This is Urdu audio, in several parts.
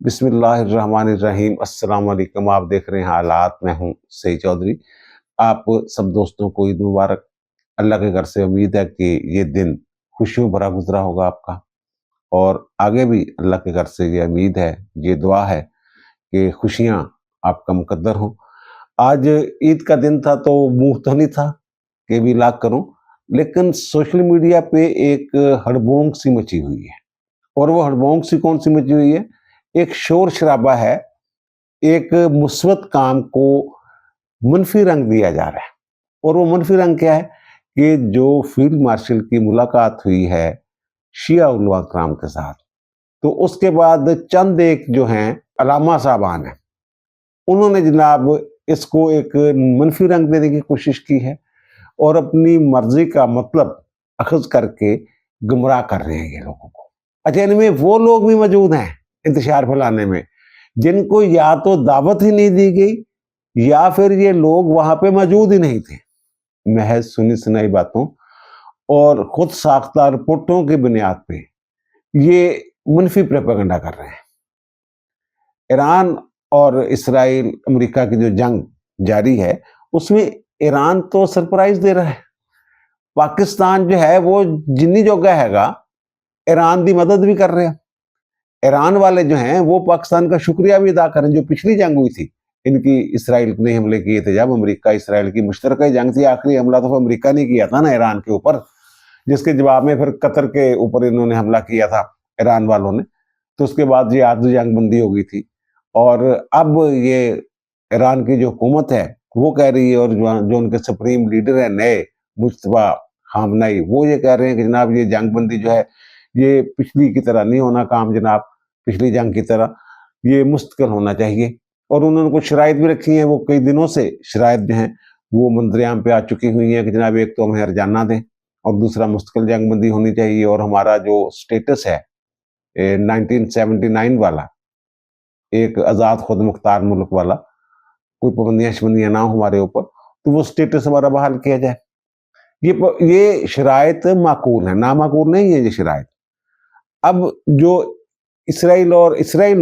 بسم اللہ الرحمن الرحیم۔ السلام علیکم، آپ دیکھ رہے ہیں حالات، میں ہوں سعید چودھری۔ آپ سب دوستوں کو عید مبارک۔ اللہ کے گھر سے امید ہے کہ یہ دن خوشیوں بھرا گزرا ہوگا آپ کا، اور آگے بھی اللہ کے گھر سے یہ امید ہے، یہ دعا ہے کہ خوشیاں آپ کا مقدر ہوں۔ آج عید کا دن تھا تو منہ تو نہیں تھا کہ بھی لاگ کروں، لیکن سوشل میڈیا پہ ایک ہڑبونگ سی مچی ہوئی ہے، اور وہ ہڑبونگ سی کون سی مچی ہوئی ہے؟ ایک شور شرابہ ہے، ایک مثبت کام کو منفی رنگ دیا جا رہا ہے۔ اور وہ منفی رنگ کیا ہے کہ جو فیلڈ مارشل کی ملاقات ہوئی ہے شیعہ علماء کرام کے ساتھ، تو اس کے بعد چند ایک جو ہیں علامہ صاحبان ہیں، انہوں نے جناب اس کو ایک منفی رنگ دینے کی کوشش کی ہے، اور اپنی مرضی کا مطلب اخذ کر کے گمراہ کر رہے ہیں یہ لوگوں کو۔ اچھا، ان میں وہ لوگ بھی موجود ہیں انتشار پھیلانے میں جن کو یا تو دعوت ہی نہیں دی گئی، یا پھر یہ لوگ وہاں پہ موجود ہی نہیں تھے، محض سنی سنائی باتوں اور خود ساختہ رپورٹوں کی بنیاد پہ یہ منفی پروپیگنڈا کر رہے ہیں۔ ایران اور اسرائیل امریکہ کی جو جنگ جاری ہے، اس میں ایران تو سرپرائز دے رہا ہے، پاکستان جو ہے وہ جنی جوگا ہے گا ایران دی مدد بھی کر رہے ہیں۔ ایران والے جو ہیں وہ پاکستان کا شکریہ بھی ادا کریں، جو پچھلی جنگ ہوئی تھی ان کی، اسرائیل نے حملے کیے تھے جب، امریکہ اسرائیل کی مشترکہ جنگ تھی، آخری حملہ تو امریکہ نے کیا تھا نا ایران کے اوپر، جس کے جواب میں پھر قطر کے اوپر انہوں نے حملہ کیا تھا ایران والوں نے، تو اس کے بعد یہ عارضی جنگ بندی ہو گئی تھی۔ اور اب یہ ایران کی جو حکومت ہے وہ کہہ رہی ہے، اور جو ان کے سپریم لیڈر ہیں نئے مجتبیٰ خامنئی، وہ یہ کہہ رہے ہیں کہ جناب یہ جنگ بندی جو ہے یہ پچھلی کی طرح نہیں ہونا کام، جناب پچھلی جنگ کی طرح یہ مستقل ہونا چاہیے۔ اور انہوں نے کچھ شرائط بھی رکھی ہیں، وہ کئی دنوں سے شرائط جو ہیں وہ منظریام پہ آ چکی ہوئی ہیں کہ جناب ایک تو ہمیں ہرجانہ دیں، اور دوسرا مستقل جنگ بندی ہونی چاہیے، اور ہمارا جو سٹیٹس ہے 1979 والا، ایک آزاد خود مختار ملک والا، کوئی پابندیاں شبندیاں نہ ہو ہمارے اوپر، تو وہ سٹیٹس ہمارا بحال کیا جائے۔ یہ شرائط معقول ہیں، نامعقول نہیں ہے یہ شرائط۔ اب جو اسرائیل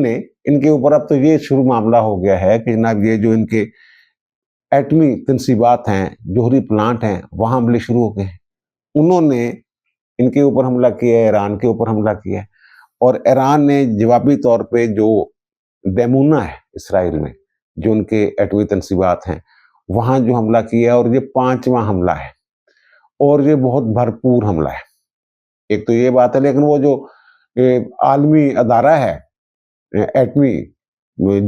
نے ان کے اوپر، اب تو یہ شروع معاملہ ہو گیا ہے کہ جناب یہ جو ان کے ایٹمی تنصیبات ہیں، جوہری پلانٹ ہیں، وہاں حملے شروع ہو گئے ہیں۔ انہوں نے ان کے اوپر حملہ کیا ہے، ایران کے اوپر حملہ کیا ہے، اور ایران نے جوابی طور پہ جو دیمونہ ہے اسرائیل میں، جو ان کے ایٹمی تنصیبات ہیں، وہاں جو حملہ کیا ہے، اور یہ 5واں حملہ ہے، اور یہ بہت بھرپور حملہ ہے۔ ایک تو یہ بات ہے، لیکن وہ جو عالمی ادارہ ہے ایٹمی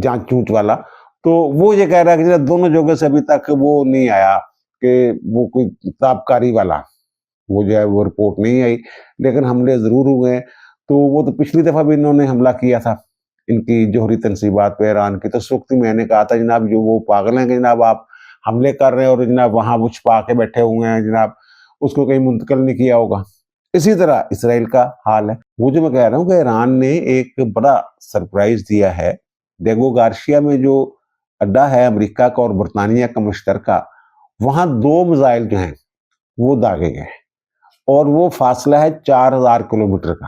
جانچ چونچ والا، تو وہ یہ کہہ رہا ہے کہ دونوں جگہ سے ابھی تک وہ نہیں آیا کہ وہ کوئی تابکاری والا، وہ جو ہے وہ رپورٹ نہیں آئی، لیکن حملے ضرور ہوئے ہیں۔ تو وہ تو پچھلی دفعہ بھی انہوں نے حملہ کیا تھا ان کی جوہری تنصیبات پہ ایران کی، تو اس وقت میں نے کہا تھا جناب جو وہ پاگل ہیں کہ جناب آپ حملے کر رہے ہیں اور جناب وہاں وہ چھپا کے بیٹھے ہوئے ہیں، جناب اس کو کہیں منتقل نہیں کیا ہوگا۔ اسی طرح اسرائیل کا حال ہے۔ وہ جو میں کہہ رہا ہوں کہ ایران نے ایک بڑا سرپرائز دیا ہے، دیگو گارشیا میں جو اڈا ہے امریکہ کا اور برطانیہ کا مشترکہ، وہاں 2 میزائل جو ہیں وہ داغے گئے ہیں، اور وہ فاصلہ ہے 4000 کلومیٹر کا۔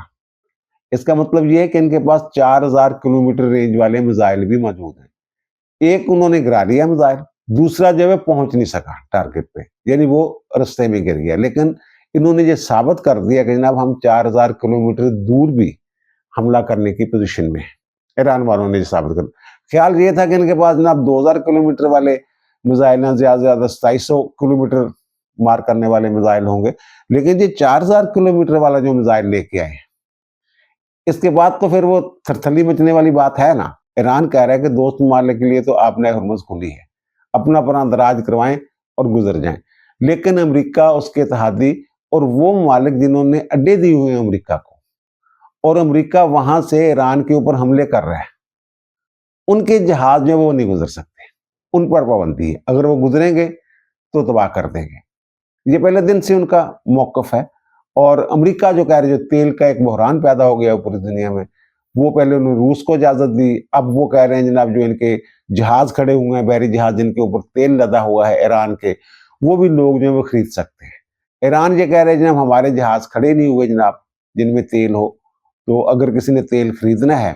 اس کا مطلب یہ ہے کہ ان کے پاس 4000 کلومیٹر رینج والے میزائل بھی موجود ہیں۔ ایک انہوں نے گرا لیا میزائل، دوسرا جو ہے پہنچ نہیں سکا ٹارگٹ پہ، یعنی وہ رستے میں گر گیا، لیکن انہوں نے یہ ثابت کر دیا کہ جناب ہم 4000 کلومیٹر دور بھی حملہ کرنے کی پوزیشن میں ہیں۔ ایران والوں نے یہ ثابت کر، خیال یہ تھا کہ ان کے پاس جناب 2000 کلومیٹر والے میزائل ہیں، زیادہ سے زیادہ 2700 کلومیٹر مار کرنے والے میزائل ہوں گے، لیکن یہ 4000 کلومیٹر والا جو میزائل لے کے آئے ہیں، اس کے بعد تو پھر وہ تھرتھلی مچنے والی بات ہے نا۔ ایران کہہ رہا ہے کہ دوست ممالک کے لیے تو آپ نے ہرمز کھلی ہے، اپنا اپنا اندراج کروائیں اور گزر جائیں، لیکن امریکہ، اس کے اتحادی اور وہ ممالک جنہوں نے اڈے دیے ہوئے ہیں امریکہ کو، اور امریکہ وہاں سے ایران کے اوپر حملے کر رہا ہے، ان کے جہاز میں وہ نہیں گزر سکتے، ان پر پابندی ہے، اگر وہ گزریں گے تو تباہ کر دیں گے۔ یہ پہلے دن سے ان کا موقف ہے۔ اور امریکہ جو کہہ رہے، جو تیل کا ایک بحران پیدا ہو گیا پوری دنیا میں، وہ پہلے انہوں نے روس کو اجازت دی، اب وہ کہہ رہے ہیں جناب جو ان کے جہاز کھڑے ہوئے ہیں، بحری جہاز جن کے اوپر تیل لدا ہوا ہے ایران کے، وہ بھی لوگ جو ہیں وہ خرید سکتے ہیں۔ ایران یہ کہہ رہے ہیں جناب ہمارے جہاز کھڑے نہیں ہوئے جناب جن میں تیل ہو، تو اگر کسی نے تیل خریدنا ہے،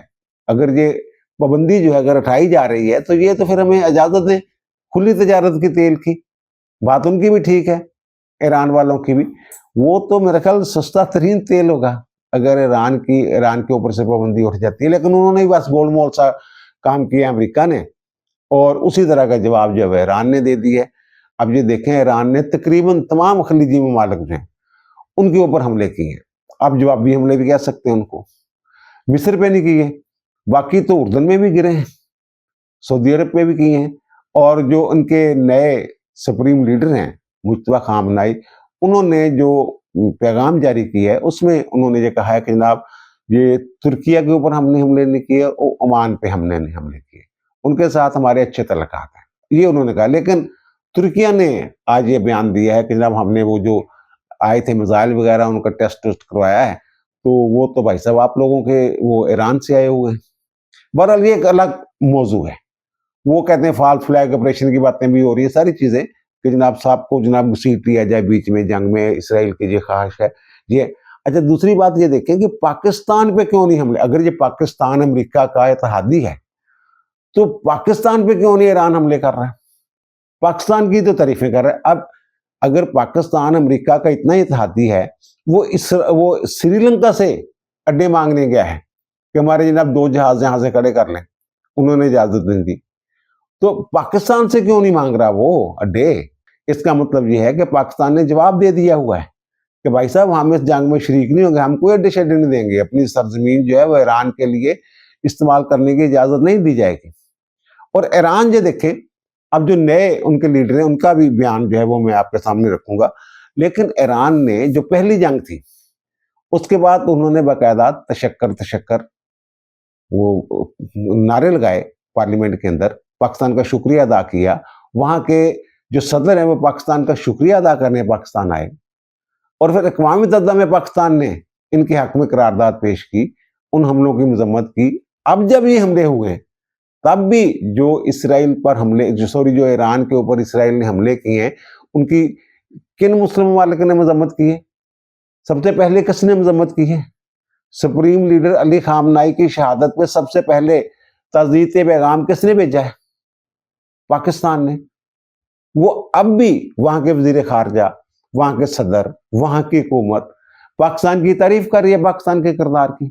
اگر یہ پابندی جو ہے اگر اٹھائی جا رہی ہے تو یہ تو پھر ہمیں اجازت دیں کھلی تجارت کی تیل کی. بات ان کی بھی ٹھیک ہے، ایران والوں کی بھی. وہ تو میرا خیال سستا ترین تیل ہوگا اگر ایران کے اوپر سے پابندی اٹھ جاتی ہے. لیکن انہوں نے بس گول مول سا کام کیا امریکہ نے، اور اسی طرح کا جواب جو ہے ایران نے دے دی ہے. اب یہ دیکھیں ایران نے تقریباً تمام خلیجی ممالک جو ہیں ان کے اوپر حملے کیے ہیں. اب جوابی حملے بھی کہہ سکتے ہیں ان کو. مصر پہ نہیں کیے، باقی تو اردن میں بھی گرے ہیں، سعودی عرب پہ بھی کیے ہیں. اور جو ان کے نئے سپریم لیڈر ہیں مجتبیٰ خامنائی، انہوں نے جو پیغام جاری کیا ہے اس میں انہوں نے یہ کہا ہے کہ جناب یہ ترکیہ کے اوپر ہم نے حملے نہیں کیے اور عمان پہ ہم نے نہیں حملے کیے، ان کے ساتھ ہمارے اچھے تعلقات ہیں، یہ انہوں نے کہا. لیکن ترکیہ نے آج یہ بیان دیا ہے کہ جناب ہم نے وہ جو آئے تھے میزائل وغیرہ ان کا ٹیسٹ کروایا ہے، تو وہ تو بھائی صاحب آپ لوگوں کے وہ ایران سے آئے ہوئے ہیں. بہرحال یہ ایک الگ موضوع ہے. وہ کہتے ہیں فال فلیگ آپریشن کی باتیں بھی ہو رہی ہیں، ساری چیزیں کہ جناب صاحب کو جناب گھسیٹ لیا جائے بیچ میں جنگ میں، اسرائیل کی یہ خواہش ہے یہ. اچھا دوسری بات یہ دیکھیں کہ پاکستان پہ کیوں نہیں حملے؟ اگر یہ پاکستان امریکہ کا اتحادی ہے تو پاکستان پہ کیوں نہیں ایران حملے کر رہا ہے؟ پاکستان کی تو تعریفیں کر رہا ہے. اب اگر پاکستان امریکہ کا اتنا اتحادی ہے، وہ سری لنکا سے اڈے مانگنے گیا ہے کہ ہمارے جناب 2 جہاز یہاں سے کھڑے کر لیں، انہوں نے اجازت نہیں دی. تو پاکستان سے کیوں نہیں مانگ رہا وہ اڈے؟ اس کا مطلب یہ ہے کہ پاکستان نے جواب دے دیا ہوا ہے کہ بھائی صاحب ہم اس جنگ میں شریک نہیں ہوں گے، ہم کوئی اڈے شڈے نہیں دیں گے، اپنی سرزمین جو ہے وہ ایران کے لیے استعمال کرنے کی اجازت نہیں دی جائے گی. اور ایران جو دیکھیں اب جو نئے ان کے لیڈر ہیں ان کا بھی بیان جو ہے وہ میں آپ کے سامنے رکھوں گا. لیکن ایران نے جو پہلی جنگ تھی اس کے بعد انہوں نے باقاعدہ تشکر وہ نعرے لگائے پارلیمنٹ کے اندر، پاکستان کا شکریہ ادا کیا. وہاں کے جو صدر ہیں وہ پاکستان کا شکریہ ادا کرنے پاکستان آئے، اور پھر اقوام متحدہ میں پاکستان نے ان کے حق میں قرارداد پیش کی، ان حملوں کی مذمت کی. اب جب یہ حملے ہوئے تب بھی جو اسرائیل پر حملے جو ایران کے اوپر اسرائیل نے حملے کیے ہیں ان کی کن مسلم ممالک نے مذمت کی ہے؟ سب سے پہلے کس نے مذمت کی ہے؟ سپریم لیڈر علی خامنائی کی شہادت پہ سب سے پہلے تعزیت پیغام کس نے بھیجا ہے؟ پاکستان نے. وہ اب بھی وہاں کے وزیر خارجہ، وہاں کے صدر، وہاں کی حکومت پاکستان کی تعریف کر رہی ہے، پاکستان کے کردار کی.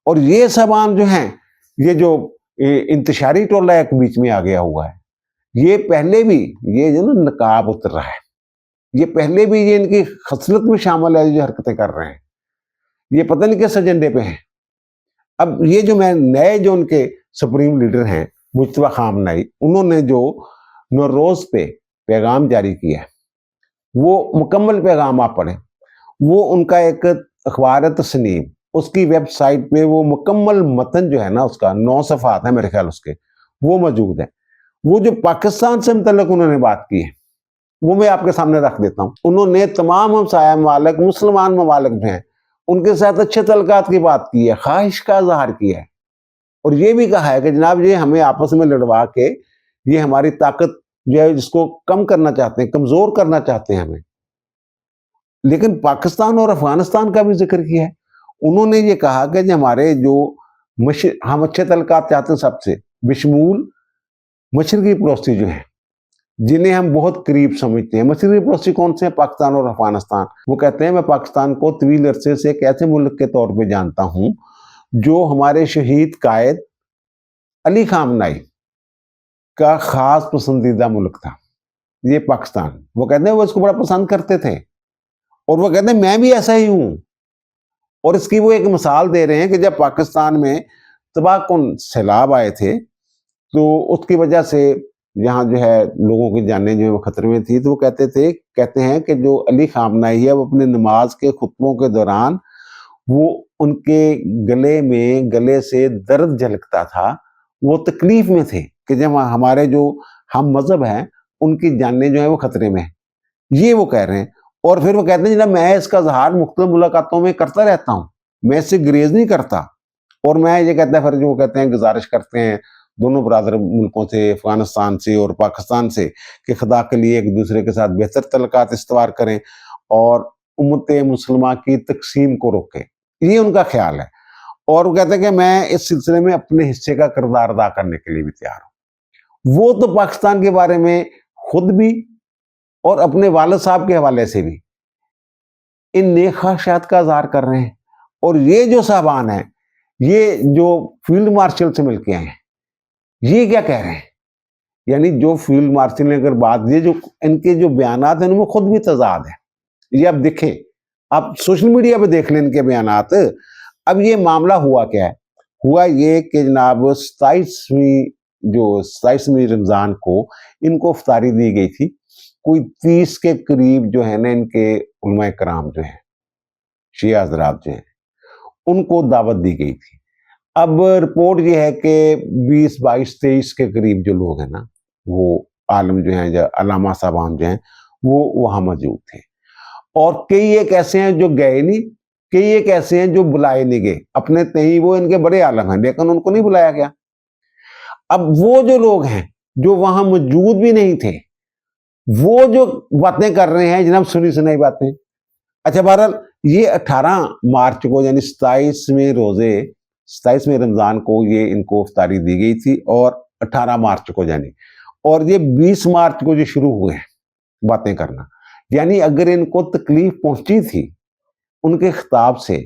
اور یہ سب عام جو ہیں، یہ جو انتشاری ٹولہ ایک بیچ میں آ گیا ہوا ہے، یہ پہلے بھی یہ جو نقاب اتر رہا ہے، یہ پہلے بھی یہ ان کی خصلت میں شامل ہے جو حرکتیں کر رہے ہیں، یہ پتہ نہیں کس ایجنڈے پہ ہیں. اب یہ جو میں نئے جو ان کے سپریم لیڈر ہیں مجتبیٰ خامنائی، انہوں نے جو نوروز پہ پیغام جاری کیا ہے وہ مکمل پیغام آپ پڑھیں. وہ ان کا ایک اخبار تسنیم، اس کی ویب سائٹ پہ وہ مکمل متن جو ہے نا اس کا 9 صفحات ہیں میرے خیال اس کے، وہ موجود ہے. وہ جو پاکستان سے متعلق انہوں نے بات کی ہے وہ میں آپ کے سامنے رکھ دیتا ہوں. انہوں نے تمام ہمسایہ ممالک، مسلمان ممالک جو ہیں ان کے ساتھ اچھے تعلقات کی بات کی ہے، خواہش کا اظہار کیا ہے، اور یہ بھی کہا ہے کہ جناب یہ ہمیں آپس میں لڑوا کے یہ ہماری طاقت جو ہے جس کو کم کرنا چاہتے ہیں، کمزور کرنا چاہتے ہیں ہمیں. لیکن پاکستان اور افغانستان کا بھی ذکر کیا ہے. انہوں نے یہ کہا کہ ہمارے جو ہم اچھے تعلقات چاہتے ہیں سب سے، بشمول مشرقی پڑوسی جو ہیں جنہیں ہم بہت قریب سمجھتے ہیں. مشرقی پڑوسی کون سے ہیں؟ پاکستان اور افغانستان. وہ کہتے ہیں میں پاکستان کو طویل عرصے سے ایک ایسے ملک کے طور پہ جانتا ہوں جو ہمارے شہید قائد علی خامنائی کا خاص پسندیدہ ملک تھا، یہ پاکستان. وہ کہتے ہیں وہ اس کو بڑا پسند کرتے تھے، اور وہ کہتے ہیں میں بھی ایسا ہی ہوں. اور اس کی وہ ایک مثال دے رہے ہیں کہ جب پاکستان میں تباہ کن سیلاب آئے تھے تو اس کی وجہ سے یہاں جو ہے لوگوں کی جانیں جو ہے خطرے میں تھی، تو وہ کہتے ہیں کہ جو علی خامنائی ہے وہ اپنے نماز کے خطبوں کے دوران وہ ان کے گلے سے درد جھلکتا تھا، وہ تکلیف میں تھے کہ جب ہمارے جو ہم مذہب ہیں ان کی جانیں جو ہیں وہ خطرے میں ہیں. یہ وہ کہہ رہے ہیں. اور پھر وہ کہتے ہیں جناب میں اس کا اظہار مختلف ملاقاتوں میں کرتا رہتا ہوں، میں اس سے گریز نہیں کرتا. اور میں یہ کہتا ہے پھر جو کہتے ہیں گزارش کرتے ہیں دونوں برادر ملکوں سے، افغانستان سے اور پاکستان سے، کہ خدا کے لیے ایک دوسرے کے ساتھ بہتر تعلقات استوار کریں اور امت مسلمہ کی تقسیم کو روکیں. یہ ان کا خیال ہے. اور وہ کہتے ہیں کہ میں اس سلسلے میں اپنے حصے کا کردار ادا کرنے کے لیے بھی تیار ہوں۔ وہ تو پاکستان کے بارے میں خود بھی اور اپنے والد صاحب کے حوالے سے بھی ان نیک خواہشات کا اظہار کر رہے ہیں، اور یہ جو صاحبان ہیں، یہ جو فیلڈ مارشل سے مل کے آئے ہیں، یہ کیا کہہ رہے ہیں؟ یعنی جو فیلڈ مارشل نے اگر بات، یہ جو ان کے جو بیانات ہیں ان میں خود بھی تضاد ہے۔ یہ آپ دیکھیں، آپ سوشل میڈیا پہ دیکھ لیں ان کے بیانات۔ اب یہ معاملہ ہوا کیا ہے؟ ہوا یہ کہ جناب 27ویں رمضان کو ان کو افطاری دی گئی تھی، کوئی 30 کے قریب جو ہے نا ان کے علماء کرام جو ہیں، شیعہ حضرات جو ہیں، ان کو دعوت دی گئی تھی۔ اب رپورٹ یہ ہے کہ 20 22 23 کے قریب جو لوگ ہیں نا، وہ عالم جو ہیں، علامہ صاحبان جو ہیں، وہ وہاں موجود تھے، اور کئی ایک ایسے ہیں جو گئے نہیں، کئی ایک ایسے ہیں جو بلائے نہیں گئے، اپنے تئیں وہ ان کے بڑے عالم ہیں لیکن ان کو نہیں بلایا گیا۔ اب وہ جو لوگ ہیں جو وہاں موجود بھی نہیں تھے، وہ جو باتیں کر رہے ہیں جناب، سنی سنائی باتیں۔ اچھا، بہرحال یہ 18 مارچ کو یعنی 27ویں رمضان کو یہ ان کو افطاری دی گئی تھی، اور 18 مارچ کو یعنی، اور یہ 20 مارچ کو جو شروع ہوئے ہیں باتیں کرنا۔ یعنی اگر ان کو تکلیف پہنچی تھی ان کے خطاب سے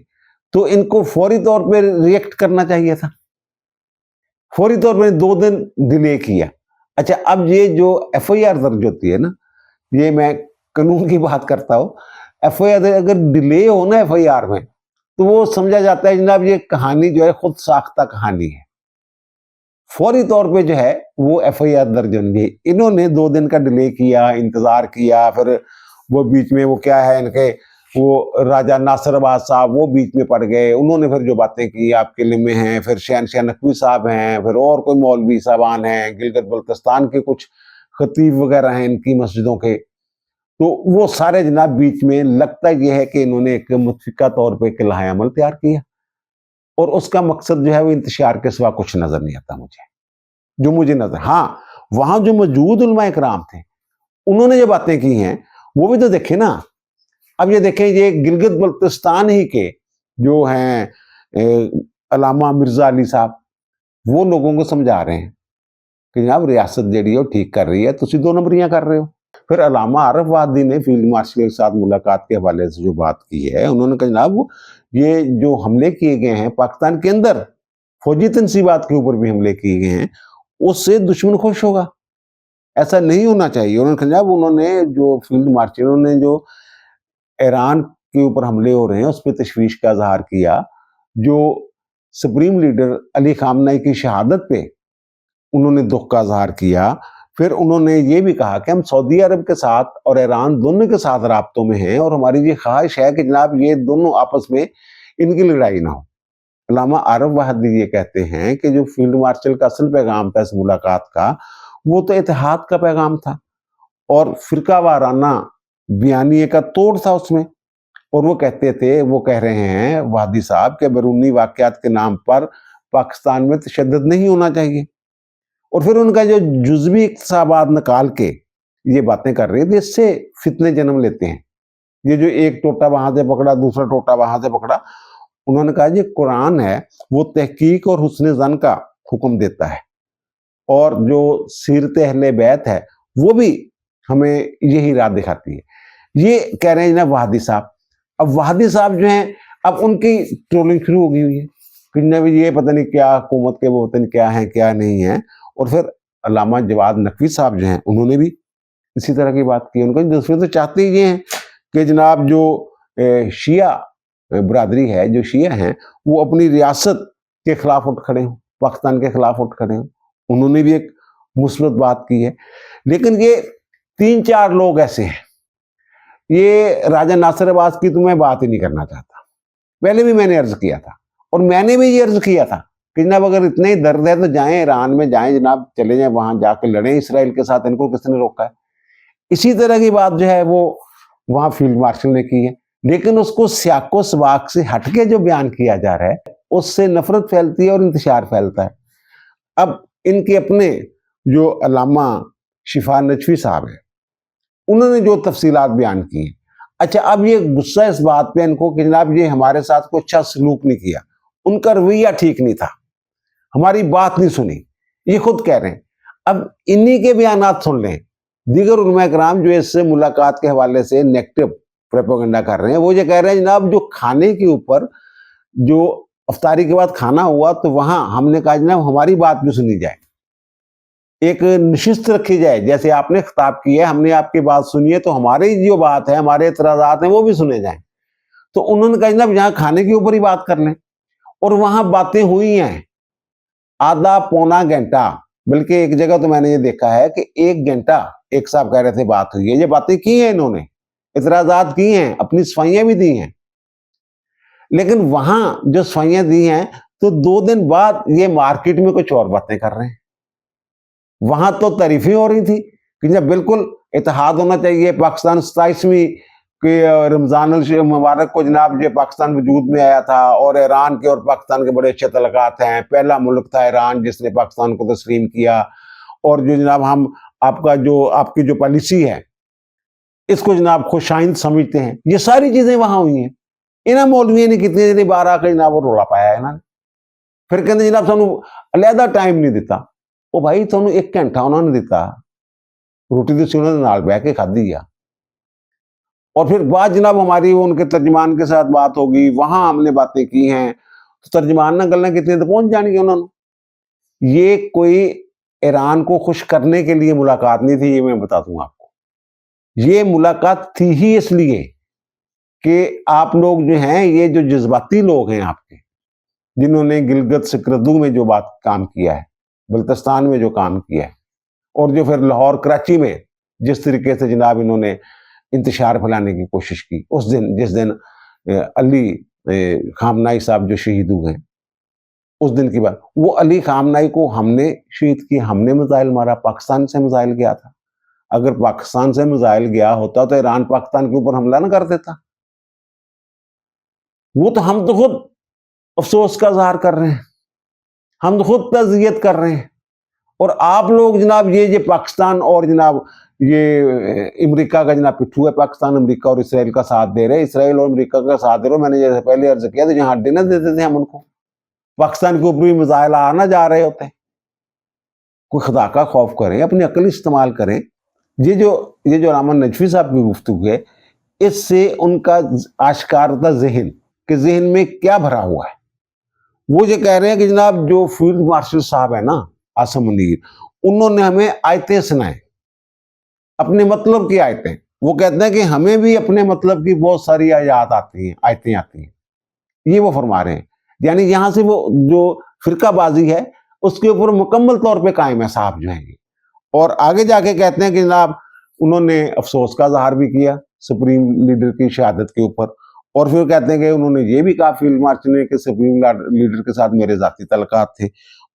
تو ان کو فوری طور پہ ریئیکٹ کرنا چاہیے تھا، فوری طور پہ 2 دن ڈیلے کیا۔ اچھا، اب یہ جو ایف آئی آر درج ہوتی ہے نا، یہ میں قانون کی بات کرتا ہوں، ایف آئی آر اگر ڈیلے ہو نا ایف آئی آر میں، تو وہ سمجھا جاتا ہے جناب یہ کہانی جو ہے خود ساختہ کہانی ہے، فوری طور پہ جو ہے وہ ایف آئی آر درج ہونی ہے۔ انہوں نے 2 دن کا ڈیلے کیا، انتظار کیا، پھر وہ بیچ میں وہ کیا ہے ان کے وہ راجہ ناصر آباد صاحب وہ بیچ میں پڑ گئے، انہوں نے پھر جو باتیں کی آپ کے علم میں ہیں، پھر شہنشاہ نقوی صاحب ہیں، پھر اور کوئی مولوی صاحبان ہیں، گلگت بلتستان کے کچھ خطیب وغیرہ ہیں ان کی مسجدوں کے، تو وہ سارے جناب بیچ میں، لگتا یہ ہے کہ انہوں نے ایک متفقہ طور پہ ایک لائحہ عمل تیار کیا، اور اس کا مقصد جو ہے وہ انتشار کے سوا کچھ نظر نہیں آتا مجھے نظر۔ ہاں، وہاں جو موجود علماء کرام تھے انہوں نے جو باتیں کی ہیں وہ بھی تو دیکھیں نا۔ اب یہ دیکھیں، یہ گلگت بلتستان ہی کے جو ہیں علامہ مرزا علی صاحب، وہ لوگوں کو سمجھا رہے ہیں کہ جناب ریاست جیڑی ہے وہ ٹھیک کر رہی ہے، تسی 2 نمبریاں کر رہے ہو۔ پھر علامہ عارف وادی نے فیلڈ مارشل کے ساتھ ملاقات کے حوالے سے جو بات کی ہے، انہوں نے کہا جناب یہ جو حملے کیے گئے ہیں پاکستان کے اندر، فوجی تنصیبات کے اوپر بھی حملے کیے گئے ہیں، اس سے دشمن خوش ہوگا، ایسا نہیں ہونا چاہیے۔ انہوں نے کہا جناب انہوں نے جو فیلڈ مارشل، انہوں نے جو ایران کے اوپر حملے ہو رہے ہیں اس پہ تشویش کا اظہار کیا، جو سپریم لیڈر علی خامنہ کی شہادت پہ انہوں نے دکھ کا اظہار کیا۔ پھر انہوں نے یہ بھی کہا کہ ہم سعودی عرب کے ساتھ اور ایران دونوں کے ساتھ رابطوں میں ہیں، اور ہماری یہ خواہش ہے کہ جناب یہ دونوں آپس میں ان کی لڑائی نہ ہو۔ علامہ عارف وادی یہ کہتے ہیں کہ جو فیلڈ مارشل کا اصل پیغام تھا اس ملاقات کا، وہ تو اتحاد کا پیغام تھا، اور فرقہ وارانہ بیانیے کا توڑ تھا اس میں، اور وہ کہتے تھے، وہ کہہ رہے ہیں وادی صاحب کہ بیرونی واقعات کے نام پر پاکستان میں تشدد نہیں ہونا چاہیے، اور پھر ان کا جو جزوی اقتصابات نکال کے یہ باتیں کر رہے تھے، اس سے فتنے جنم لیتے ہیں۔ یہ جو ایک ٹوٹا وہاں سے پکڑا، دوسرا ٹوٹا وہاں سے پکڑا، انہوں نے کہا یہ قرآن ہے وہ تحقیق اور حسن ظن کا حکم دیتا ہے، اور جو سیرت اہل بیت ہے وہ بھی ہمیں یہی راہ دکھاتی ہے۔ یہ کہہ رہے ہیں جناب وہادی صاحب۔ اب وہادی صاحب جو ہیں، اب ان کی ٹرولنگ شروع ہو گئی ہوئی ہے کہ جناب یہ پتہ نہیں کیا حکومت کے وہ پتہ نہیں کیا ہیں کیا نہیں ہیں، اور پھر علامہ جواد نقوی صاحب جو ہیں انہوں نے بھی اسی طرح کی بات کی۔ ان کو دوسرے تو چاہتے ہی یہ ہیں کہ جناب جو شیعہ برادری ہے، جو شیعہ ہیں، وہ اپنی ریاست کے خلاف اٹھ کھڑے ہوں، پاکستان کے خلاف اٹھ کھڑے ہوں۔ انہوں نے بھی ایک مثبت بات کی ہے، لیکن یہ 3-4 لوگ ایسے ہیں، یہ راجہ ناصر آباد کی تو میں بات ہی نہیں کرنا چاہتا، پہلے بھی میں نے عرض کیا تھا، اور میں نے بھی یہ عرض کیا تھا کہ جناب اگر اتنے ہی درد ہے تو جائیں ایران میں، جائیں جناب، چلے جائیں وہاں جا کے لڑیں اسرائیل کے ساتھ، ان کو کس نے روکا ہے؟ اسی طرح کی بات جو ہے وہ وہاں فیلڈ مارشل نے کی ہے، لیکن اس کو سیاق و سباق سے ہٹ کے جو بیان کیا جا رہا ہے اس سے نفرت پھیلتی ہے اور انتشار پھیلتا ہے۔ اب ان کے اپنے جو علامہ شفا نجفی صاحب ہیں، انہوں نے جو تفصیلات بیان کی ہیں، اچھا اب یہ غصہ اس بات پہ ان کو کہ جناب یہ ہمارے ساتھ کوئی اچھا سلوک نہیں کیا، ان کا رویہ ٹھیک نہیں تھا، ہماری بات نہیں سنی، یہ خود کہہ رہے ہیں۔ اب انہی کے بیانات سن لیں، دیگر علماء کرام جو اس سے ملاقات کے حوالے سے نیگیٹو پروپیگنڈا کر رہے ہیں، وہ یہ کہہ رہے ہیں جناب جو کھانے کے اوپر جو افطاری کے بعد کھانا ہوا تو وہاں ہم نے کہا جناب ہماری بات بھی سنی جائے، ایک نشست رکھی جائے، جیسے آپ نے خطاب کیا ہے ہم نے آپ کی بات سنی ہے تو ہماری جو بات ہے، ہمارے اعتراضات ہیں وہ بھی سنے جائیں۔ تو انہوں نے کہا جناب یہاں کھانے کے اوپر ہی بات کر لیں، اور وہاں باتیں ہوئی ہیں آدھا پونا گھنٹہ، بلکہ ایک جگہ تو میں نے یہ دیکھا ہے کہ 1 گھنٹہ ایک صاحب کہہ رہے تھے بات ہوئی ہے، یہ باتیں کی ہیں انہوں نے، اعتراضات کی ہیں، اپنی صفائیاں بھی دی ہیں، لیکن وہاں جو صفائیاں دی ہیں تو 2 دن بعد یہ مارکیٹ میں کچھ اور باتیں کر رہے ہیں۔ وہاں تو تعریفیں ہو رہی تھی کہ جب بالکل اتحاد ہونا چاہیے، پاکستان 27ویں کہ رمضان المبارک کو جناب یہ پاکستان وجود میں آیا تھا، اور ایران کے اور پاکستان کے بڑے اچھے تعلقات ہیں، پہلا ملک تھا ایران جس نے پاکستان کو تسلیم کیا، اور جو جناب ہم آپ کی جو پالیسی ہے اس کو جناب خوش آئند سمجھتے ہیں، یہ ساری چیزیں وہاں ہوئی ہیں۔ انہاں مولویوں نے کتنے دن بار آ کے جناب وہ رولا پایا ہے انہوں نے، پھر کہتے جناب سانو علیحدہ ٹائم نہیں دیتا، وہ بھائی سانو 1 گھنٹہ انہوں نے دیتا، روٹی تو انہوں نے نال بہ کے کھادی ہے، اور پھر بعد جناب ہماری ان کے ترجمان کے ساتھ بات ہوگی، وہاں ہم نے باتیں کی ہیں، تو ترجمان نہ گلنا کتنے تو پہنچ جانی گے انہوں نے۔ یہ کوئی ایران کو خوش کرنے کے لیے ملاقات نہیں تھی، یہ میں بتا دوں آپ کو، یہ ملاقات تھی ہی اس لیے کہ آپ لوگ جو ہیں یہ جو جذباتی لوگ ہیں آپ کے، جنہوں نے گلگت سکردو میں جو کام کیا ہے، بلتستان میں جو کام کیا ہے، اور جو پھر لاہور کراچی میں جس طریقے سے جناب انہوں نے انتشار پھیلانے کی کوشش کی، اس دن جس دن علی خامنائی صاحب جو شہید ہوئے، اس دن کی بات، وہ علی خامنائی کو ہم نے شہید کی، ہم نے میزائل مارا، پاکستان سے میزائل گیا تھا، اگر پاکستان سے میزائل گیا ہوتا تو ایران پاکستان کے اوپر حملہ نہ کر دیتا، وہ تو ہم تو خود افسوس کا اظہار کر رہے ہیں، ہم تو خود تعزیت کر رہے ہیں، اور آپ لوگ جناب یہ پاکستان اور جناب یہ امریکہ کا جناب پٹھو ہے، پاکستان امریکہ اور اسرائیل کا ساتھ دے رہے، اسرائیل اور امریکہ کا ساتھ دے رہے، میں نے جیسے پہلے عرض کیا تھا جہاں اڈے نہ دیتے تھے ہم ان کو، پاکستان کے اوپر بھی میزائل آنا جا رہے ہوتے ہیں، کوئی خدا کا خوف کریں، اپنی عقل استعمال کریں۔ یہ جو رحمان نجفی صاحب کی گفتگو ہے، اس سے ان کا آشکار ہوتا ذہن کہ ذہن میں کیا بھرا ہوا ہے۔ وہ یہ کہہ رہے ہیں کہ جناب جو فیلڈ مارشل صاحب ہے نا عاصم منیر، انہوں نے ہمیں آیتیں سنائیں، اپنے مطلب کی آیتیں، وہ کہتے ہیں کہ ہمیں بھی اپنے مطلب کی بہت ساری آیات آتی ہیں، آیتیں آتی ہیں، یہ وہ فرما رہے ہیں، یعنی یہاں سے وہ جو فرقہ بازی ہے اس کے اوپر مکمل طور پہ قائم ہے صاحب جو ہیں، اور آگے جا کے کہتے ہیں کہ جناب انہوں نے افسوس کا اظہار بھی کیا سپریم لیڈر کی شہادت کے اوپر، اور پھر کہتے ہیں کہ انہوں نے یہ بھی کہا فیلڈ مارشل نے کہ سپریم لیڈر کے ساتھ میرے ذاتی تعلقات تھے،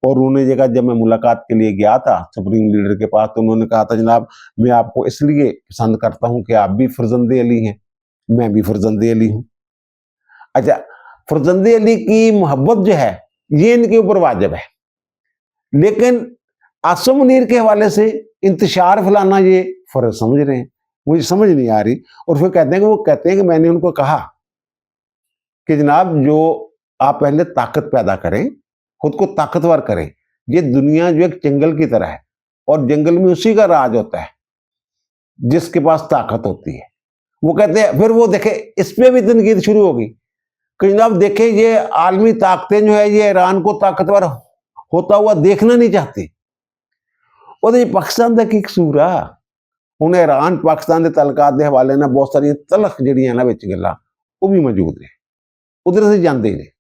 اور انہوں نے یہ کہا جب میں ملاقات کے لیے گیا تھا سپریم لیڈر کے پاس تو انہوں نے کہا تھا جناب میں آپ کو اس لیے پسند کرتا ہوں کہ آپ بھی فرزند علی ہیں، میں بھی فرزند علی ہوں۔ اچھا، فرزند علی کی محبت جو ہے یہ ان کے اوپر واجب ہے، لیکن عاصم منیر کے حوالے سے انتشار پھیلانا یہ فرض سمجھ رہے ہیں، مجھے سمجھ نہیں آ رہی۔ اور پھر کہتے ہیں کہ میں نے ان کو کہا کہ جناب جو آپ پہلے طاقت پیدا کریں، خود کو طاقتور کریں، یہ دنیا جو ایک جنگل کی طرح ہے، اور جنگل میں اسی کا راج ہوتا ہے جس کے پاس طاقت ہوتی ہے۔ وہ کہتے ہیں پھر وہ دیکھیں اس پہ بھی تنقید شروع ہوگی کہ جناب دیکھیں یہ عالمی طاقتیں جو ہے یہ ایران کو طاقتور ہوتا ہوا دیکھنا نہیں چاہتی، اور یہ پاکستان کا کی قصور ہے، انہیں ایران پاکستان کے تعلقات کے حوالے نہ بہت ساری تلخ جڑیاں نا بچ گلا وہ بھی موجود ہیں، ادھر سے جانتے ہی نہیں۔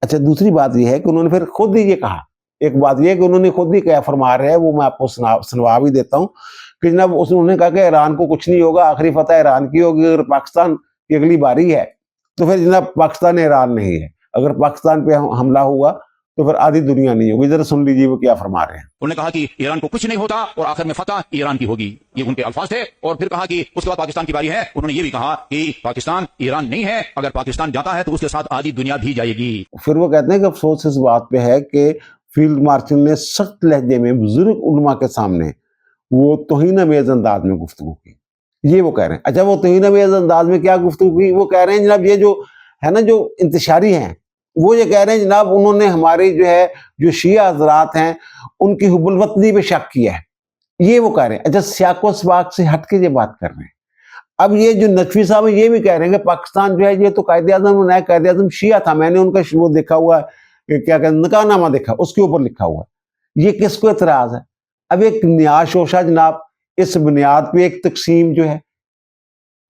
اچھا، دوسری بات یہ ہے کہ انہوں نے پھر خود ہی یہ کہا، ایک بات یہ ہے کہ انہوں نے خود ہی کیا فرما رہے ہیں، وہ میں آپ کو سنوا بھی دیتا ہوں کہ جناب انہوں نے کہا کہ ایران کو کچھ نہیں ہوگا، آخری فتح ایران کی ہوگی، اگر پاکستان کی اگلی باری ہے تو پھر جناب پاکستان ایران نہیں ہے، اگر پاکستان پہ حملہ ہوا تو پھر آدھی دنیا نہیں ہوگی۔ ذرا سن لیجیے وہ کیا فرما رہے ہیں۔ انہوں نے کہا کہ ایران کو کچھ نہیں ہوتا اور آخر میں فتح ایران کی ہوگی، یہ ان کے الفاظ تھے، اور پھر کہا کہ اس کے بعد پاکستان کی باری ہے، انہوں نے یہ بھی کہا کہ پاکستان ایران نہیں ہے، اگر پاکستان جاتا ہے تو اس کے ساتھ آدھی دنیا بھی جائے گی۔ پھر وہ کہتے ہیں کہ افسوس اس بات پہ ہے کہ فیلڈ مارشل نے سخت لہجے میں بزرگ علماء کے سامنے وہ توہین امیز انداز میں گفتگو کی، یہ وہ کہہ رہے ہیں۔ اچھا، وہ توہین امیز انداز میں کیا گفتگو کی؟ وہ کہہ رہے ہیں جناب یہ جو ہے نا جو انتشاری ہیں وہ یہ کہہ رہے ہیں جناب انہوں نے ہماری جو ہے جو شیعہ حضرات ہیں ان کی حب الوطنی پہ شک کیا ہے، یہ وہ کہہ رہے ہیں۔ اچھا سیاق و سباق سے ہٹ کے یہ بات کر رہے ہیں۔ اب یہ جو نقوی صاحب ہیں یہ بھی کہہ رہے ہیں کہ پاکستان جو ہے یہ تو قائد اعظم نیا قائد اعظم شیعہ تھا، میں نے ان کا وہ دیکھا ہوا ہے، کیا کہتے ہیں نکاح نامہ دیکھا، اس کے اوپر لکھا ہوا ہے۔ یہ کس کو اعتراض ہے؟ اب ایک نیا شوشہ جناب اس بنیاد پہ ایک تقسیم جو ہے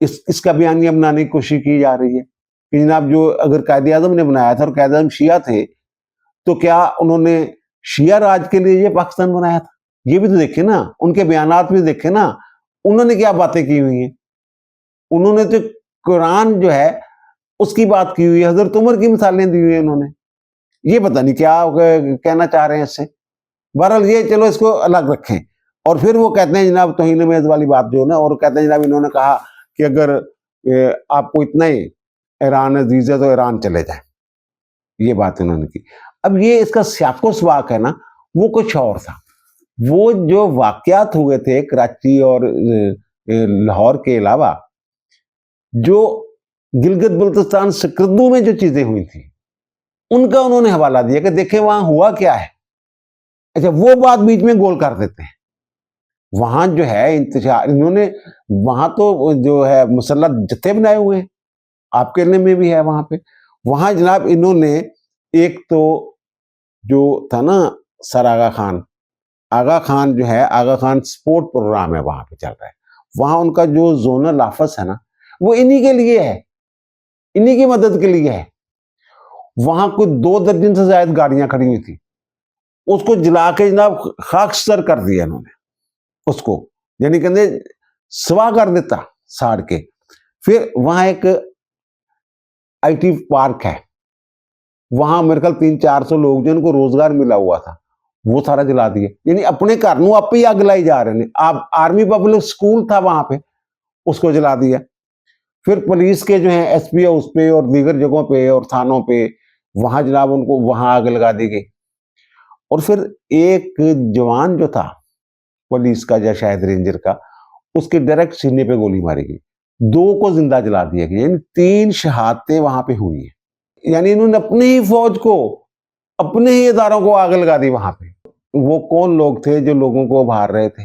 اس کا بیانیہ بنانے کی کوشش کی جا رہی ہے کہ جناب جو اگر قائد اعظم نے بنایا تھا اور قائد اعظم شیعہ تھے تو کیا انہوں نے شیعہ راج کے لیے یہ پاکستان بنایا تھا؟ یہ بھی تو دیکھیں نا، ان کے بیانات بھی دیکھیں نا، انہوں نے کیا باتیں کی ہوئی ہیں۔ انہوں نے تو قرآن جو ہے اس کی بات کی ہوئی ہے، حضرت عمر کی مثالیں دی ہوئی ہیں انہوں نے۔ یہ پتہ نہیں کیا کہنا چاہ رہے ہیں اس سے۔ بہرحال یہ چلو اس کو الگ رکھیں۔ اور پھر وہ کہتے ہیں جناب توہین میز والی بات جو ہے نا، اور کہتے ہیں جناب انہوں نے کہا کہ اگر آپ کو اتنا ہی ایران عزیز ہے تو ایران چلے جائیں، یہ بات انہوں نے کی۔ اب یہ اس کا سیاق و سباق ہے نا وہ کچھ اور تھا۔ وہ جو واقعات ہوئے تھے کراچی اور لاہور کے علاوہ، جو گلگت بلتستان سکردو میں جو چیزیں ہوئی تھیں ان کا انہوں نے حوالہ دیا کہ دیکھیں وہاں ہوا کیا ہے۔ اچھا وہ بات بیچ میں گول کر دیتے ہیں۔ وہاں جو ہے انتشار، انہوں نے وہاں تو جو ہے مسلح جتھے بنائے ہوئے ہیں، آپ کے علم میں بھی ہے وہاں پہ۔ وہاں جناب انہوں نے ایک تو جو تھا نا سر آغا خان جو ہے آغا خان سپورٹ پروگرام ہے وہاں پہ چل رہا ہے، وہاں ان کا جو زونل آفس ہے نا وہ انہی کے لیے ہے، انہی کی مدد کے لیے ہے۔ وہاں کوئی 2 درجن سے زائد گاڑیاں کھڑی ہوئی تھی، اس کو جلا کے جناب خاکستر کر دیا انہوں نے اس کو، یعنی کہ سوا کر دیتا ساڑ کے۔ پھر وہاں ایک آئی ٹی پارک ہے، وہاں میرے خیال 300-400 لوگ جن کو روزگار ملا ہوا تھا وہ سارا جلا دیا، یعنی اپنے گھر نو آپ ہی اگ لائی جا رہے ہیں۔ آرمی پبلک سکول تھا وہاں پہ، اس کو جلا دیا۔ پھر پولیس کے جو ہیں ایس پی ہاؤس پہ اور دیگر جگہوں پہ اور تھانوں پہ وہاں جناب ان کو وہاں آگ لگا دی گئی۔ اور پھر ایک جوان جو تھا پولیس کا یا شاید رینجر کا، اس کے ڈائریکٹ سینے پہ گولی ماری گئی، 2 کو زندہ جلا دیا گیا، یعنی 3 شہادتیں وہاں پہ ہوئی ہیں۔ یعنی انہوں نے اپنے ہی فوج کو، اپنے ہی اداروں کو آگ لگا دی وہاں پہ۔ وہ کون لوگ تھے جو لوگوں کو ابھار رہے تھے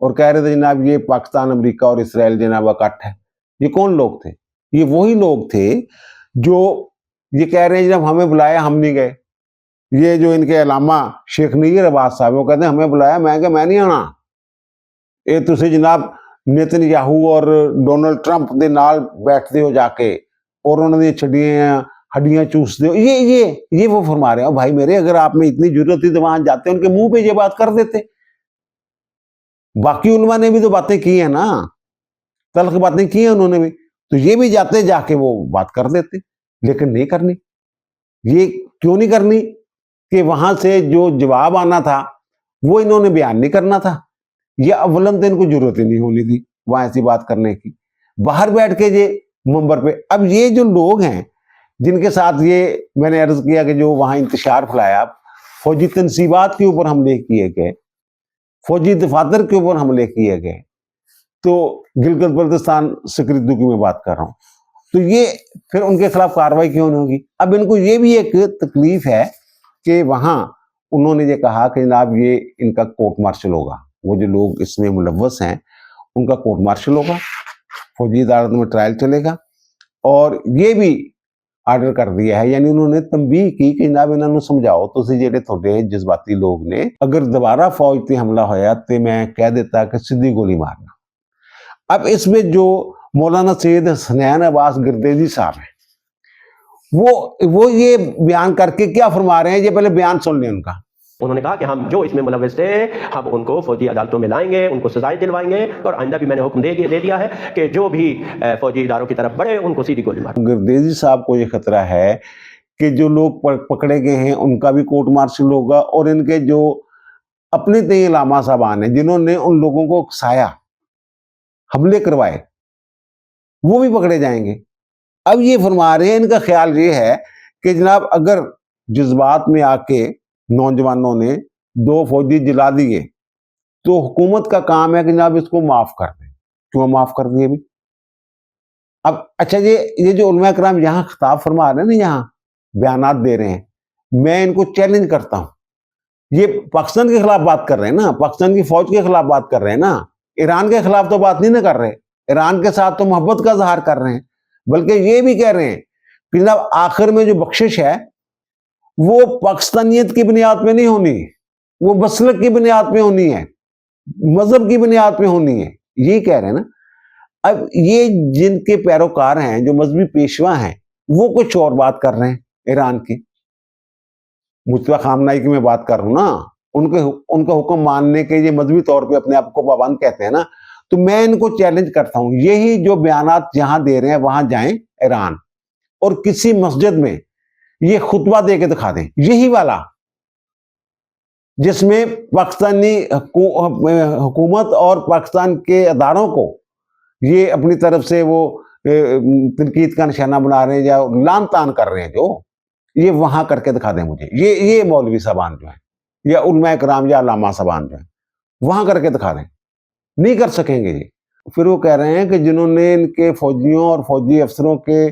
اور کہہ رہے تھے جناب یہ پاکستان امریکہ اور اسرائیل جناب اکٹھ ہے؟ یہ کون لوگ تھے؟ یہ وہی لوگ تھے جو یہ کہہ رہے ہیں جب ہمیں بلایا ہم نہیں گئے۔ یہ جو ان کے علامہ شیخ نیر عباس صاحب وہ کہتے ہیں ہمیں بلایا، میں کہ میں نہیں آنا، یہ تسی جناب نیتن یاہو اور ڈونلڈ ٹرمپ دے نال بیٹھتے ہو جا کے اور انہوں نے ہڈیاں چوس دے ہو۔ یہ وہ فرما رہے ہیں بھائی میرے، اگر آپ میں اتنی ضرورت تھی تو وہاں جاتے ان کے منہ پہ یہ بات کر دیتے۔ باقی علماء نے بھی تو باتیں کی ہیں نا، تلخ باتیں کی ہیں انہوں نے بھی، تو یہ بھی جاتے جا کے وہ بات کر دیتے، لیکن نہیں کرنی۔ یہ کیوں نہیں کرنی کہ وہاں سے جو جواب آنا تھا وہ انہوں نے بیان نہیں کرنا تھا، یہ اولن تو ان کو ضرورت ہی نہیں ہونی تھی وہاں ایسی بات کرنے کی، باہر بیٹھ کے یہ منبر پہ۔ اب یہ جو لوگ ہیں جن کے ساتھ یہ میں نے عرض کیا کہ جو وہاں انتشار پھیلایا، فوجی تنصیبات کے اوپر حملے کیے گئے، فوجی دفاتر کے اوپر حملے کیے گئے، تو گلگت بلتستان سکردو کی میں بات کر رہا ہوں، تو یہ پھر ان کے خلاف کارروائی کیوں نہیں ہوگی؟ اب ان کو یہ بھی ایک تکلیف ہے کہ وہاں انہوں نے یہ کہا کہ جناب یہ ان کا کورٹ مارشل ہوگا، وہ جو لوگ اس میں ملوث ہیں ان کا کورٹ مارشل ہوگا، فوجی عدالت میں ٹرائل چلے گا، اور یہ بھی آرڈر کر دیا ہے، یعنی انہوں نے تنبیہ کی کہ جناب انہوں نے سمجھاؤ تسی جڑے تھوڑے جذباتی لوگ نے، اگر دوبارہ فوج تے حملہ ہویا تو میں کہہ دیتا کہ سیدھی گولی مارنا۔ اب اس میں جو مولانا سید حسنین عباس گردیزی صاحب ہیں وہ یہ بیان کر کے کیا فرما رہے ہیں، یہ پہلے بیان سن لیں ان کا۔ انہوں نے کہا کہ ہم جو اس میں ملوث تھے ہم ان کو فوجی عدالتوں میں لائیں گے، ان کو سزائیں دلوائیں گے، اور آئندہ بھی میں نے حکم دے دیا ہے کہ جو بھی فوجی اداروں کی طرف بڑھے ان کو سیدھی گولی ماریں۔ گردیزی صاحب کو یہ خطرہ ہے کہ جو لوگ پکڑے گئے ہیں ان کا بھی کورٹ مارشل ہوگا، اور ان کے جو اپنے تئیں علامہ صاحبان ہیں جنہوں نے ان لوگوں کو اکسایا، حملے کروائے، وہ بھی پکڑے جائیں گے۔ اب یہ فرما رہے ہیں ان کا خیال یہ ہے کہ جناب اگر جذبات میں آ کے نوجوانوں نے 2 فوجی جلا دیے تو حکومت کا کام ہے کہ جناب اس کو معاف کر دیں۔ کیوں معاف کر دیے بھی؟ اب اچھا یہ جو علماء کرام یہاں خطاب فرما رہے ہیں نا، یہاں بیانات دے رہے ہیں، میں ان کو چیلنج کرتا ہوں. یہ پاکستان کے خلاف بات کر رہے ہیں نا، پاکستان کی فوج کے خلاف بات کر رہے ہیں نا، ایران کے خلاف تو بات نہیں نہ کر رہے. ایران کے ساتھ تو محبت کا اظہار کر رہے ہیں، بلکہ یہ بھی کہہ رہے ہیں کہ جناب آخر میں جو بخشش ہے وہ پاکستانیت کی بنیاد پہ نہیں ہونی، وہ مسلک کی بنیاد پہ ہونی ہے، مذہب کی بنیاد پہ ہونی ہے. یہی کہہ رہے ہیں نا. اب یہ جن کے پیروکار ہیں، جو مذہبی پیشوا ہیں، وہ کچھ اور بات کر رہے ہیں ایران کی. مجتبیٰ خامنائی کی میں بات کر رہا ہوں نا، ان کا حکم ماننے کے یہ مذہبی طور پہ اپنے آپ کو پابند کہتے ہیں نا، تو میں ان کو چیلنج کرتا ہوں، یہی جو بیانات جہاں دے رہے ہیں وہاں جائیں ایران اور کسی مسجد میں یہ خطبہ دے کے دکھا دیں، یہی والا جس میں پاکستانی حکومت اور پاکستان کے اداروں کو یہ اپنی طرف سے وہ تنقید کا نشانہ بنا رہے ہیں یا لان تان کر رہے ہیں، جو یہ وہاں کر کے دکھا دیں مجھے. یہ مولوی صاحبان جو ہیں یا علماء کرام یا علامہ صاحبان جو ہیں وہاں کر کے دکھا دیں. نہیں کر سکیں گے یہ. پھر وہ کہہ رہے ہیں کہ جنہوں نے ان کے فوجیوں اور فوجی افسروں کے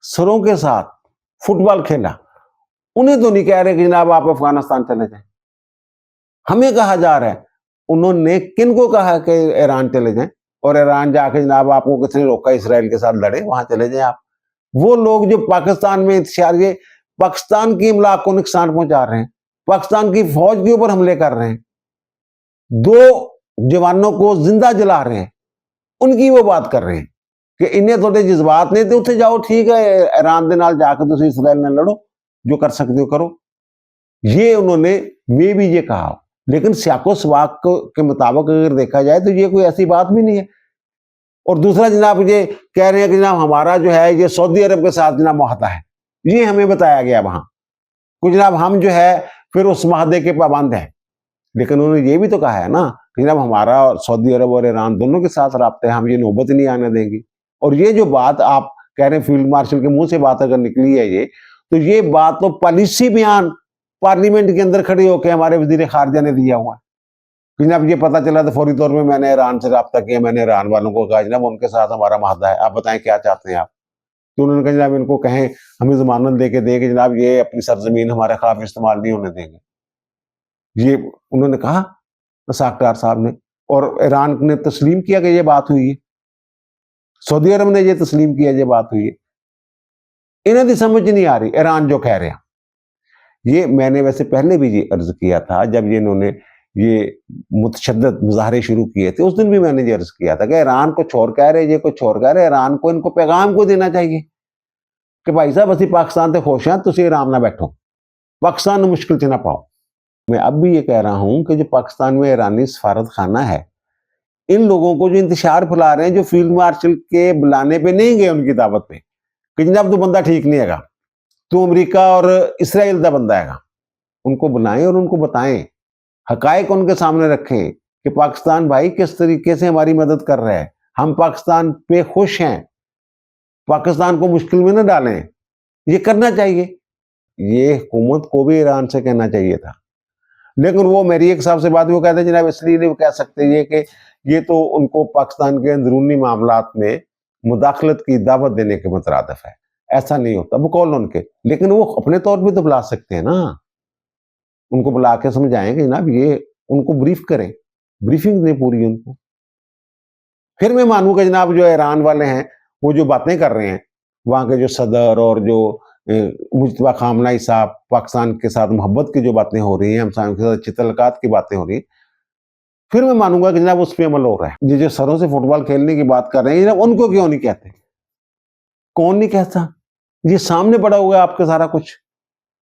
سروں کے ساتھ فٹ بال کھیلا، انہیں تو نہیں کہہ رہے کہ جناب آپ افغانستان چلے جائیں. ہمیں کہا جا رہا ہے انہوں نے کن کو کہا کہ ایران چلے جائیں، اور ایران جا کے جناب آپ کو کس نے روکا اسرائیل کے ساتھ لڑے، وہاں چلے جائیں آپ. وہ لوگ جو پاکستان میں انتشار کے پاکستان کی املاک کو نقصان پہنچا رہے ہیں، پاکستان کی فوج کے اوپر حملے کر رہے ہیں، 2 جوانوں کو زندہ جلا رہے ہیں، ان کی وہ بات کر رہے ہیں کہ انہیں تھوڑے جذبات نہیں تھے، اتنے جاؤ ٹھیک ہے ایران دے نال جا کے تسی اسرائیل نہ لڑو، جو کر سکتے ہو کرو. یہ انہوں نے میں بھی یہ کہا، لیکن سیاق و سباق کے مطابق اگر دیکھا جائے تو یہ کوئی ایسی بات بھی نہیں ہے. اور دوسرا جناب یہ کہہ رہے ہیں کہ جناب ہمارا جو ہے یہ سعودی عرب کے ساتھ جناب معاہدہ ہے، یہ ہمیں بتایا گیا وہاں کہ جناب ہم جو ہے پھر اس معاہدے کے پابند ہیں. لیکن انہوں نے یہ بھی تو کہا ہے نا کہ جناب ہمارا سعودی عرب اور ایران دونوں کے ساتھ رابطے ہیں، ہم یہ نوبت نہیں آنے دیں گی. اور یہ جو بات آپ کہہ رہے ہیں فیلڈ مارشل کے منہ سے بات اگر نکلی ہے یہ، تو یہ بات تو پالیسی بیان پارلیمنٹ کے اندر کھڑی ہو کے ہمارے وزیر خارجہ نے دیا ہوا ہے. جناب یہ پتہ چلا تو فوری طور پہ میں نے ایران سے رابطہ کیا، میں نے ایران والوں کو کہا جناب ان کے ساتھ ہمارا معاہدہ ہے، آپ بتائیں کیا چاہتے ہیں آپ. تو انہوں نے کہا جناب ان کو کہیں ہمیں ضمانت دے کے دے کہ جناب یہ اپنی سرزمین ہمارے خلاف استعمال نہیں ہونے دیں گے. یہ انہوں نے کہا ساکھدار صاحب نے، اور ایران نے تسلیم کیا کہ یہ بات ہوئی ہے، سعودی عرب نے یہ تسلیم کیا یہ بات ہوئی ہے. انہیں بھی سمجھ نہیں آ رہی ایران جو کہہ رہے ہیں. یہ میں نے ویسے پہلے بھی یہ عرض کیا تھا جب یہ انہوں نے یہ متشدد مظاہرے شروع کیے تھے، اس دن بھی میں نے یہ عرض کیا تھا کہ ایران کو چھوڑ کہہ رہے، یہ کو چھوڑ کہہ رہے، ایران کو ان کو پیغام کو دینا چاہیے کہ بھائی صاحب اسی پاکستان سے خوش ہیں، تسی آرام نہ بیٹھو، پاکستان میں مشکل چ نہ پاؤ. میں اب بھی یہ کہہ رہا ہوں کہ جو پاکستان میں ایرانی سفارت خانہ ہے، ان لوگوں کو جو انتشار پھیلا رہے ہیں، جو فیلڈ مارشل کے بلانے پہ نہیں گئے ان کی دعوت پہ کہ جناب تو بندہ ٹھیک نہیں ہے گا، تو امریکہ اور اسرائیل کا بندہ ہے گا، ان کو بلائیں اور ان کو بتائیں، حقائق ان کے سامنے رکھیں کہ پاکستان بھائی کس طریقے سے ہماری مدد کر رہا ہے، ہم پاکستان پہ خوش ہیں، پاکستان کو مشکل میں نہ ڈالیں. یہ کرنا چاہیے. یہ حکومت کو بھی ایران سے کہنا چاہیے تھا. لیکن وہ میری ایک صاحب سے بات وہ کہتے ہیں جناب اس لیے نہیں کہہ سکتے یہ کہ یہ تو ان کو پاکستان کے اندرونی معاملات میں مداخلت کی دعوت دینے کے مترادف ہے. ایسا نہیں ہوتا بقول ان کے، لیکن وہ اپنے طور پہ تو بلا سکتے ہیں نا، ان کو بلا کے سمجھائیں کہ جناب یہ ان کو بریف کریں، بریفنگ دیں پوری ان کو. پھر میں مانوں کہ جناب جو ایران والے ہیں وہ جو باتیں کر رہے ہیں، وہاں کے جو صدر اور جو مجتبیٰ خامنائی صاحب پاکستان کے ساتھ محبت کی جو باتیں ہو رہی ہیں، ہم کے ساتھ اچھی تعلقات کی باتیں ہو رہی ہیں، پھر میں مانوں گا کہ جناب اس پہ عمل ہو رہا ہے. یہ جو سروں سے فٹ بال کھیلنے کی بات کر رہے ہیں جناب ان کو کیوں نہیں کہتے؟ کون نہیں کہتا؟ یہ سامنے پڑا ہوا ہے آپ کے سارا کچھ،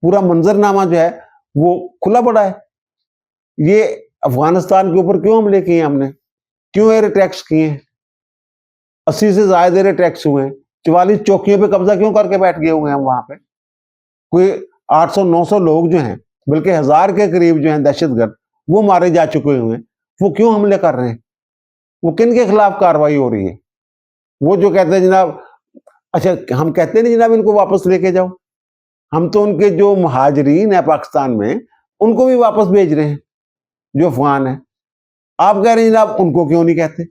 پورا منظرنامہ جو ہے وہ کھلا پڑا ہے. یہ افغانستان کے اوپر کیوں حملے کیے ہم نے، کیوں ایئر اٹیکس کیے ہیں، 80 سے زائد ایئر اٹیکس ہوئے ہیں، 44 چوکیوں پہ قبضہ کیوں کر کے بیٹھ گئے ہوئے ہیں ہم وہاں پہ. کوئی 800-900 لوگ جو ہیں، بلکہ 1000 کے قریب جو ہیں دہشت گرد وہ مارے جا چکے ہوئے ہیں، وہ کیوں حملے کر رہے ہیں؟ وہ کن کے خلاف کاروائی ہو رہی ہے؟ وہ جو کہتے ہیں جناب اچھا ہم کہتے نہیں جناب ان کو واپس لے کے جاؤ، ہم تو ان کے جو مہاجرین ہیں پاکستان میں ان کو بھی واپس بھیج رہے ہیں جو افغان ہیں. آپ کہہ رہے ہیں جناب ان کو کیوں نہیں کہتے؟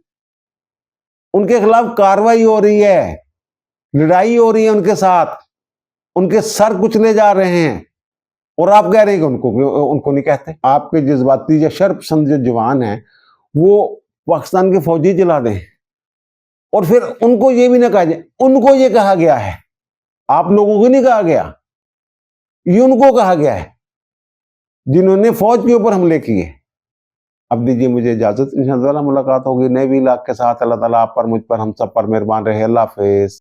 ان کے خلاف کاروائی ہو رہی ہے، لڑائی ہو رہی ہے ان کے ساتھ، ان کے سر کچلے جا رہے ہیں، اور آپ کہہ رہے ہیں کہ ان کو نہیں کہتے. آپ کے جذباتی یا شرپسند جو جوان ہیں وہ پاکستان کے فوجی جلا دیں، اور پھر ان کو یہ بھی نہ کہا جائے. ان کو یہ کہا گیا ہے، آپ لوگوں کو نہیں کہا گیا، یہ ان کو کہا گیا ہے جنہوں نے فوج کے اوپر حملے کیے. اب دیجیے مجھے اجازت، انشاءاللہ ملاقات ہوگی نئے ویلاگ کے ساتھ. اللہ تعالیٰ آپ پر، مجھ پر، ہم سب پر مہربان رہے. اللہ حافظ.